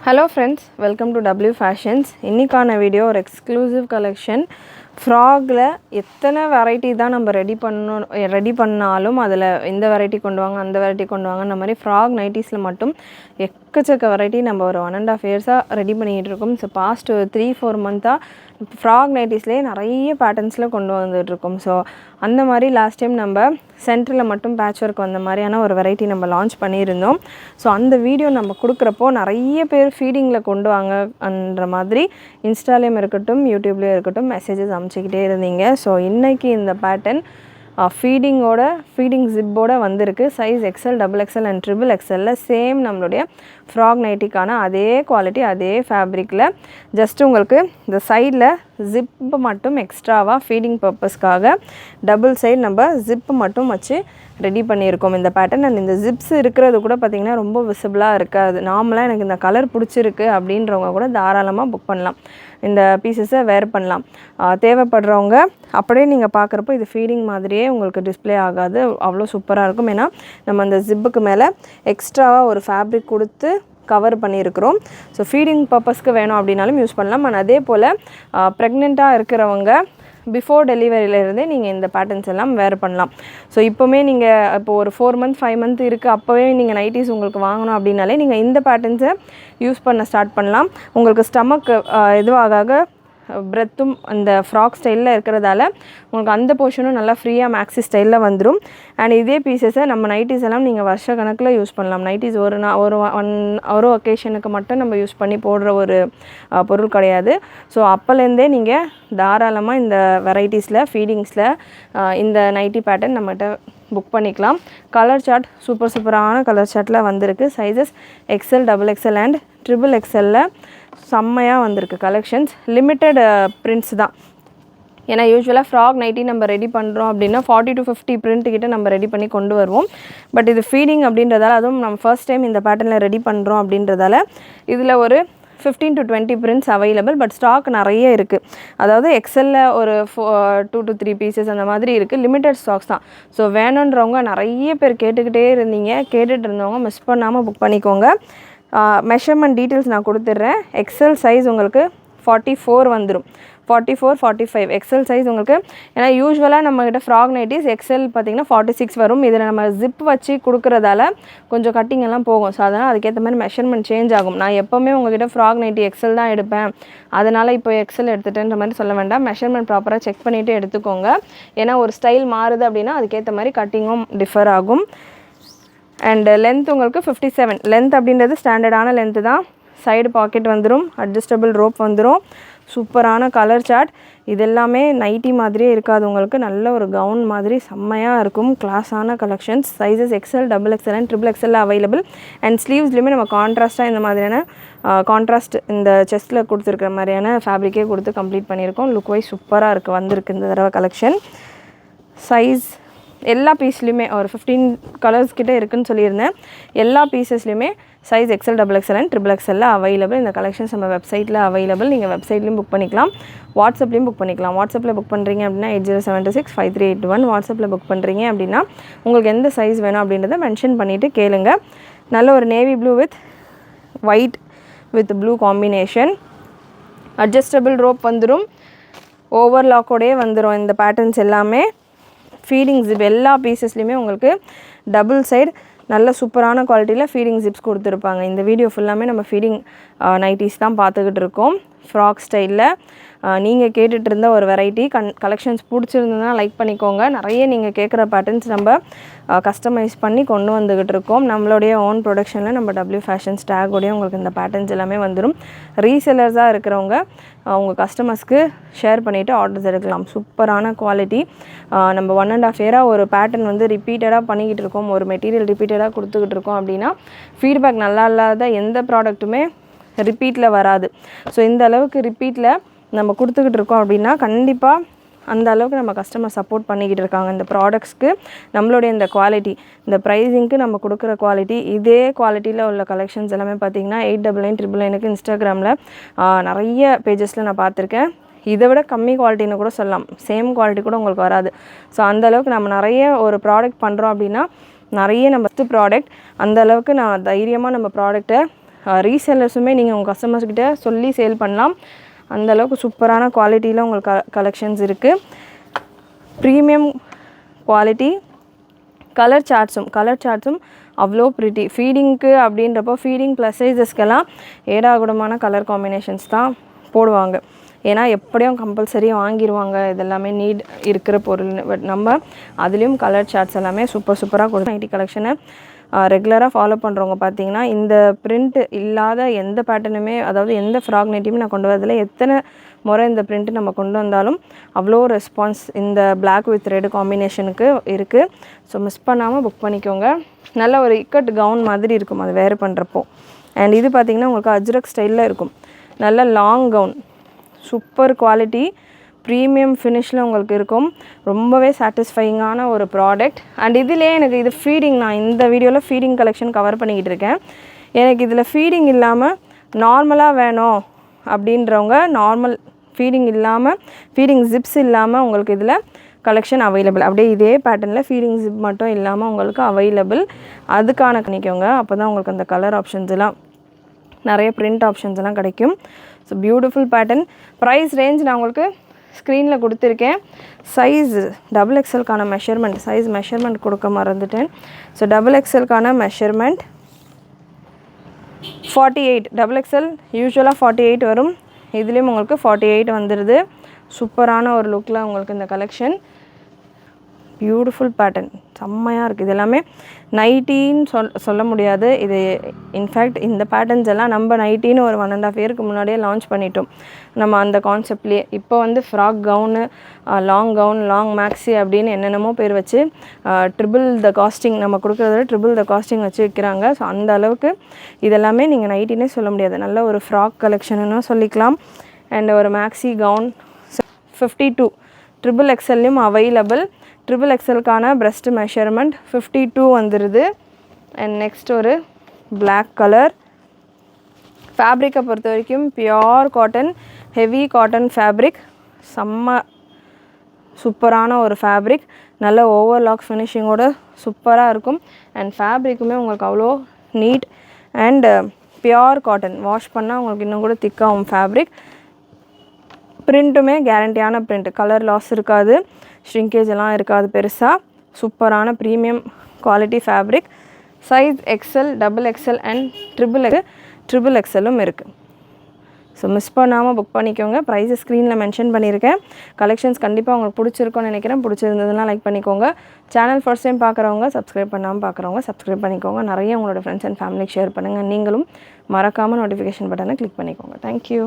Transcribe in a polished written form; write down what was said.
Hello friends, welcome to W Fashions. இன்னைக்கான video ஒரு exclusive collection. ஃப்ராக்ல எத்தனை வெரைட்டி தான் நம்ம ரெடி பண்ணாலும் அதில் இந்த வெரைட்டி கொண்டு வாங்க அந்த வெரைட்டி கொண்டு வாங்க அந்த மாதிரி ஃப்ராக் நைட்டிஸில் மட்டும் எக்கச்சக்க வெரைட்டி நம்ம ஒரு 1.5 இயர்ஸாக ரெடி பண்ணிகிட்டு இருக்கோம். ஸோ பாஸ்ட் 3-4 மந்த்தாக ஃப்ராக் நைட்டிஸ்லேயே நிறைய பேட்டர்ன்ஸில் கொண்டு வந்துட்டுருக்கோம். ஸோ அந்த மாதிரி லாஸ்ட் டைம் நம்ம சென்டரில் மட்டும் பேட்ச் ஒர்க் வந்த மாதிரியான ஒரு வெரைட்டி நம்ம லான்ச் பண்ணியிருந்தோம். ஸோ அந்த வீடியோ நம்ம கொடுக்குறப்போ நிறைய பேர் ஃபீடிங்கில் கொண்டு வாங்கன்ற மாதிரி இன்ஸ்டாலேயும் இருக்கட்டும் யூடியூப்லேயும் இருக்கட்டும் மெசேஜஸ் அனுப்பிச்சிக்கிட்டே இருந்தீங்க. ஸோ இன்றைக்கி இந்த பேட்டர்ன் ஃபீடிங் ஜிப்போடு வந்திருக்கு. Size XL, XXL and XXL same நம்மளுடைய ஃப்ராக் நைட்டிக்கான அதே குவாலிட்டி அதே ஃபேப்ரிக்கில் ஜஸ்ட் உங்களுக்கு இந்த சைடில் ஜிப்பு மட்டும் எக்ஸ்ட்ராவாக ஃபீடிங் பர்பஸ்க்காக டபுள் சைடு நம்ம ஜிப்பு மட்டும் வச்சு ரெடி பண்ணியிருக்கோம் இந்த பேட்டர்ன். அண்ட் இந்த ஜிப்ஸ் இருக்கிறது கூட பார்த்திங்கன்னா ரொம்ப விசிபிளாக இருக்காது. நார்மலாக எனக்கு இந்த கலர் பிடிச்சிருக்கு அப்படின்றவங்க கூட தாராளமாக புக் பண்ணலாம். இந்த பீசஸை வேர் பண்ணலாம். தேவைப்படுறவங்க அப்படியே நீங்கள் பார்க்குறப்போ இது ஃபீடிங் மாதிரியே உங்களுக்கு டிஸ்பிளே ஆகாது, அவ்வளோ சூப்பராக இருக்கும். ஏன்னா நம்ம அந்த ஜிப்புக்கு மேலே எக்ஸ்ட்ராவாக ஒரு ஃபேப்ரிக் கொடுத்து கவர் பண்ணியிருக்கிறோம். ஸோ ஃபீடிங் பர்பஸ்க்கு வேணும் அப்படின்னாலும் யூஸ் பண்ணலாம். அண்ட் அதே போல் ப்ரெக்னெண்ட்டாக இருக்கிறவங்க பிஃபோர் டெலிவரியிலேருந்தே நீங்கள் இந்த பேட்டர்ன்ஸ் எல்லாம் வேர் பண்ணலாம். ஸோ இப்போவுமே நீங்கள் இப்போ ஒரு 4 மந்த் 5 மந்த் இருக்குது, அப்போவே நீங்கள் நைட்டிஸ் உங்களுக்கு வாங்கணும் அப்படின்னாலே நீங்கள் இந்த பேட்டர்ன்ஸை யூஸ் பண்ண ஸ்டார்ட் பண்ணலாம். உங்களுக்கு ஸ்டமக் இதுவாக பிரெத்தும் அந்த ஃப்ராக் ஸ்டைலில் இருக்கிறதால உங்களுக்கு அந்த போர்ஷனும் நல்லா ஃப்ரீயாக மேக்ஸி ஸ்டைலில் வந்துடும். அண்ட் இதே பீசஸை நம்ம நைட்டிஸ் எல்லாம் நீங்கள் வருஷ கணக்கில் யூஸ் பண்ணலாம். நைட்டிஸ் ஒரு ஒகேஷனுக்கு மட்டும் நம்ம யூஸ் பண்ணி போடுற ஒரு பொருள் கிடையாது. ஸோ அப்போலேருந்தே நீங்கள் தாராளமாக இந்த வெரைட்டிஸில் ஃபீடிங்ஸில் இந்த நைட்டி பேட்டர்ன் நம்மகிட்ட புக் பண்ணிக்கலாம். கலர் சார்ட் சூப்பரான கலர் சார்ட்டில் வந்திருக்கு. Sizes XL, XXL and XXL செம்மையாக வந்திருக்கு. கலெக்ஷன்ஸ் லிமிட்டட் பிரிண்ட்ஸ் தான். ஏன்னா யூஸ்வலாக ஃப்ராக் நைட்டி நம்ம ரெடி பண்ணுறோம் அப்படின்னா 40 to 50 பிரிண்ட் கிட்ட நம்ம ரெடி பண்ணி கொண்டு வருவோம். பட் இது ஃபீடிங் அப்படின்றதால, அதுவும் நம்ம ஃபர்ஸ்ட் டைம் இந்த பேட்டர்னில் ரெடி பண்ணுறோம் அப்படின்றதால இதில் ஒரு 15 to 20 prints available. But stock நிறைய இருக்குது. அதாவது எக்ஸலில் ஒரு 2 to 3 பீசஸ் அந்த மாதிரி இருக்குது. லிமிட்டட் ஸ்டாக்ஸ் தான். ஸோ வேணுன்றவங்க நிறைய பேர் கேட்டுக்கிட்டே இருந்தீங்க. கேட்டுட்டு இருந்தவங்க மிஸ் பண்ணாமல் புக் பண்ணிக்கோங்க. மெஷர்மெண்ட் டீட்டெயில்ஸ் நான் கொடுத்துட்றேன். எக்ஸல் சைஸ் உங்களுக்கு 44 வந்துடும். 44, 45 எக்ஸல் சைஸ் உங்களுக்கு. ஏன்னா யூஸ்வலாக நம்மக்கிட்ட ஃப்ராக் நைட்டிஸ் எக்ஸல் பார்த்திங்கன்னா 46 வரும். இதில் நம்ம ஜிப் வச்சு கொடுக்குறதால கொஞ்சம் கட்டிங் எல்லாம் போகும். ஸோ அதனால் அதுக்கேற்ற மாதிரி மெஷர்மெண்ட் சேஞ்ச் ஆகும். நான் எப்போவுமே உங்கள்கிட்ட ஃப்ராக் நைட்டி எக்ஸல் தான் எடுப்பேன், அதனால் இப்போ எக்ஸல் எடுத்துட்டேன்ற மாதிரி சொல்ல வேண்டாம். மெஷர்மெண்ட் ப்ராப்பராக செக் பண்ணிவிட்டு எடுத்துக்கோங்க. ஏன்னா ஒரு ஸ்டைல் மாறுது அப்படின்னா அதுக்கேற்ற மாதிரி கட்டிங்கும் டிஃபர் ஆகும். அண்ட் லென்த் உங்களுக்கு 57 லென்த் அப்படின்றது ஸ்டாண்டர்டான லென்த்து தான். சைடு பாக்கெட் வந்துடும், அட்ஜஸ்டபிள் ரோப் வந்துடும். சூப்பரான கலர் சார்ட். இது எல்லாமே நைட்டி மாதிரியே இருக்காது, உங்களுக்கு நல்ல ஒரு கவுன் மாதிரி செம்மையாக இருக்கும். கிளாஸான collections. Sizes XL, XXL and XXL available. And ஸ்லீவ்ஸ்லையுமே நம்ம கான்ட்ராஸ்ட்டாக இந்த மாதிரியான கான்ட்ராஸ்ட் இந்த செஸ்ட்டில் கொடுத்துருக்கிற மாதிரியான ஃபேப்ரிக்கே கொடுத்து கம்ப்ளீட் பண்ணியிருக்கோம். லுக் வைஸ் சூப்பராக இருக்குது வந்திருக்கு இந்த தடவை கலெக்ஷன். சைஸ் எல்லா பீஸ்லேயுமே ஒரு 15 கலர்ஸ் கிட்டே இருக்குதுன்னு சொல்லியிருந்தேன். எல்லா பீசஸ்லையுமே size XL, XXL and XXL available. இந்த கலெக்ஷன்ஸ் நம்ம வெப்சைட்டில் அவைலபிள். நீங்கள் வெப்சைட்லேயும் புக் பண்ணிக்கலாம், வாட்ஸ்அப்லேயும் புக் பண்ணிக்கலாம். வாட்ஸ்அப்பில் புக் பண்ணுறீங்க அப்படின்னா 8072653821 வாட்ஸ்அப்பில் புக் பண்ணுறீங்க அப்படின்னா உங்களுக்கு எந்த சைஸ் வேணும் அப்படின்றத மென்ஷன் பண்ணிவிட்டு கேளுங்க. நல்ல ஒரு navy blue with white with blue combination. Adjustable rope வந்துடும், ஓவர்லாக்கோடையே வந்துடும். இந்த பேட்டர்ன்ஸ் எல்லாமே ஃபீடிங் ஜிப் எல்லா பீசஸ்லையுமே உங்களுக்கு டபுள் சைடு நல்ல சூப்பரான குவாலிட்டியில் ஃபீடிங் ஜிப்ஸ் கொடுத்துருப்பாங்க. இந்த வீடியோ ஃபுல்லாமே நம்ம ஃபீடிங் நைட்டிஸ் தான் பார்த்துக்கிட்டு இருக்கோம். ஃப்ராக் ஸ்டைலில் நீங்கள் கேட்டுட்டு இருந்த ஒரு வெரைட்டி கலெக்ஷன்ஸ் பிடிச்சிருந்ததுன்னா லைக் பண்ணிக்கோங்க. நிறைய நீங்கள் கேட்குற பேட்டர்ன்ஸ் நம்ம கஸ்டமைஸ் பண்ணி கொண்டு வந்துக்கிட்டு இருக்கோம். நம்மளுடைய ஓன் ப்ரொடக்ஷனில் நம்ம W Fashions டேக்கோடையும் உங்களுக்கு இந்த பேட்டர்ன்ஸ் எல்லாமே வந்துடும். ரீசெல்லர்ஸாக இருக்கிறவங்க உங்கள் கஸ்டமர்ஸ்க்கு ஷேர் பண்ணிவிட்டு ஆர்டர்ஸ் எடுக்கலாம். சூப்பரான குவாலிட்டி. நம்ம 1.5 இயராக ஒரு பேட்டர்ன் வந்து ரிப்பீட்டடாக பண்ணிக்கிட்டு இருக்கோம், ஒரு மெட்டீரியல் ரிப்பீட்டடாக கொடுத்துக்கிட்டு இருக்கோம் அப்படின்னா ஃபீட்பேக் நல்லா இல்லாத எந்த ப்ராடக்ட்டுமே ரிப்பீட்டில் வராது. ஸோ இந்த அளவுக்கு ரிப்பீட்டில் நம்ம கொடுத்துக்கிட்டு இருக்கோம் அப்படின்னா கண்டிப்பாக அந்த அளவுக்கு நம்ம கஸ்டமர் சப்போர்ட் பண்ணிக்கிட்டு இருக்காங்க. இந்த ப்ராடக்ட்ஸ்க்கு நம்மளுடைய இந்த குவாலிட்டி, இந்த ப்ரைஸிங்க்கு நம்ம கொடுக்குற குவாலிட்டி, இதே குவாலிட்டியில் உள்ள கலெக்ஷன்ஸ் எல்லாமே பார்த்திங்கன்னா 8999 இன்ஸ்டாகிராமில் நிறைய பேஜஸில் நான் பார்த்துருக்கேன். இதை விட கம்மி குவாலிட்டின்னு கூட சொல்லலாம், சேம் குவாலிட்டி கூட உங்களுக்கு வராது. ஸோ அந்தளவுக்கு நம்ம நிறைய ஒரு ப்ராடக்ட் பண்ணுறோம் அப்படின்னா நிறைய நம்ம ப்ராடக்ட் அந்தளவுக்கு நான் தைரியமாக நம்ம ப்ராடக்ட்டை ரீசெல்லர்ஸுமே நீங்கள் உங்கள் கஸ்டமர்ஸ்கிட்ட சொல்லி சேல் பண்ணலாம். அந்தளவுக்கு சூப்பரான குவாலிட்டியில் உங்களுக்கு கலெக்ஷன்ஸ் இருக்குது. Premium quality. கலர் சார்ட்ஸும் அவ்வளோ ப்ரிட்டி. ஃபீடிங்க்கு அப்படின்றப்போ ஃபீடிங் ப்ளஸ் சைஸஸ்க்கெல்லாம் ஏடாகுடமான கலர் காம்பினேஷன்ஸ் தான் போடுவாங்க. ஏன்னா எப்படியும் கம்பல்சரி வாங்கிடுவாங்க, இதெல்லாமே நீட் இருக்கிற பொருள். பட் நம்ம அதுலேயும் கலர் சார்ட்ஸ் எல்லாமே சூப்பராக கொடுக்கும். நைட்டி கலெக்ஷனை ரெகுலராக ஃபாலோ பண்ணுறவங்க பார்த்தீங்கன்னா இந்த பிரிண்ட் இல்லாத எந்த பேட்டர்னுமே, அதாவது எந்த ஃப்ராக் நைட்டியுமே நான் கொண்டு வரதில்லை. எத்தனை முறை இந்த பிரிண்ட்டு நம்ம கொண்டு வந்தாலும் அவ்வளோ ரெஸ்பான்ஸ் இந்த பிளாக் வித் ரெட் காம்பினேஷனுக்கு இருக்குது. ஸோ மிஸ் பண்ணாமல் புக் பண்ணிக்கோங்க. நல்ல ஒரு இக்கட் கவுன் மாதிரி இருக்கும் அது வேர் பண்ணுறப்போ. அண்ட் இது பார்த்திங்கன்னா உங்களுக்கு அஜ்ரக் ஸ்டைலில் இருக்கும். நல்ல long gown, super quality, premium ஃபினிஷில் உங்களுக்கு இருக்கும். ரொம்பவே சாட்டிஸ்ஃபைங்கான ஒரு ப்ராடக்ட். அண்ட் இதிலே எனக்கு இது ஃபீடிங், நான் இந்த வீடியோவில் ஃபீடிங் கலெக்ஷன் கவர் பண்ணிக்கிட்டு இருக்கேன். எனக்கு இதில் ஃபீடிங் இல்லாமல் நார்மலாக வேணும் அப்படின்றவங்க, நார்மல் ஃபீடிங் இல்லாமல், ஃபீடிங் ஜிப்ஸ் இல்லாமல் உங்களுக்கு இதில் கலெக்ஷன் அவைலபிள். அப்படியே இதே பேட்டர்னில் ஃபீடிங் ஜிப் மட்டும் இல்லாமல் உங்களுக்கு அவைலபிள். அதுக்கான பண்ணிக்கோங்க. அப்போ தான் உங்களுக்கு அந்த கலர் ஆப்ஷன்ஸ்லாம், நிறைய பிரிண்ட் ஆப்ஷன்ஸ் எல்லாம் கிடைக்கும். So beautiful pattern. Price range நான் உங்களுக்கு ஸ்க்ரீனில் கொடுத்துருக்கேன். சைஸ் XXLக்கான மெஷர்மெண்ட், சைஸ் மெஷர்மெண்ட் கொடுக்க மறந்துட்டேன். So XXLக்கான measurement 48. XXL யூஸ்வலாக 48 வரும். இதுலேயும் உங்களுக்கு 48 வந்துடுது. சூப்பரான ஒரு லுக்கில் உங்களுக்கு இந்த கலெக்ஷன். பியூட்டிஃபுல் பேட்டர்ன், செம்மையாக இருக்குது. இது எல்லாமே நைட்டின்னு சொல்ல முடியாது. இது இன்ஃபேக்ட் இந்த பேட்டர்ன்ஸ் எல்லாம் நம்ம நைட்டின்னு ஒரு 1.5 இயருக்கு முன்னாடியே லான்ச் பண்ணிட்டோம் நம்ம அந்த கான்செப்ட்லேயே. இப்போ வந்து frock gown, long gown, long maxi அப்படின்னு என்னென்னமோ பேர் வச்சு ட்ரிபிள் த காஸ்டிங், நம்ம கொடுக்குறத ட்ரிபிள் த காஸ்டிங் வச்சு விற்கிறாங்க. ஸோ அந்த அளவுக்கு இதெல்லாமே நீங்கள் நைட்டினே சொல்ல முடியாது. நல்ல ஒரு ஃப்ராக் கலெக்ஷன்னு சொல்லிக்கலாம். அண்ட் ஒரு மேக்ஸி கவுன் 52 XXLலையும் அவைலபிள். XXLக்கான breast மெஷர்மெண்ட் 52 வந்துடுது. அண்ட் நெக்ஸ்ட் ஒரு பிளாக் கலர். ஃபேப்ரிக்கை பொறுத்த வரைக்கும் pure cotton, heavy cotton fabric, செம்ம சூப்பரான ஒரு ஃபேப்ரிக். நல்ல ஓவர்லாக் ஃபினிஷிங்கோட சூப்பராக இருக்கும். அண்ட் ஃபேப்ரிக்குமே உங்களுக்கு அவ்வளோ neat and pure cotton. Wash பண்ணால் உங்களுக்கு இன்னும் கூட திக்காகும் ஃபேப்ரிக். பிரிண்ட்டுமே கேரண்டியான பிரிண்ட், கலர் லாஸ் இருக்காது, ஷ்ரிங்கேஜ் எல்லாம் இருக்காது பெருசாக. சூப்பரான premium quality fabric. Size XL, XXL and triple XLலும் இருக்குது. ஸோ மிஸ் பண்ணாமல் புக் பண்ணிக்கோங்க. ப்ரைஸை ஸ்க்ரீனில் மென்ஷன் பண்ணியிருக்கேன். கலெக்ஷன்ஸ் கண்டிப்பாக உங்களுக்கு பிடிச்சிருக்கும்னு நினைக்கிறேன். பிடிச்சிருந்ததுன்னா லைக் பண்ணிக்கோங்க. சேனல் ஃபர்ஸ்ட் டைம் பார்க்குறவங்க, சப்ஸ்கிரைப் பண்ணாமல் பார்க்குறவங்க சப்ஸ்கிரைப் பண்ணிக்கோங்க. நிறைய உங்களோட ஃப்ரெண்ட்ஸ் அண்ட் ஃபேமிலிக்கு ஷேர் பண்ணுங்கள். நீங்களும் மறக்காமல் நோட்டிஃபிகேஷன் பட்டனை கிளிக் பண்ணிக்கோங்க. தேங்க்யூ.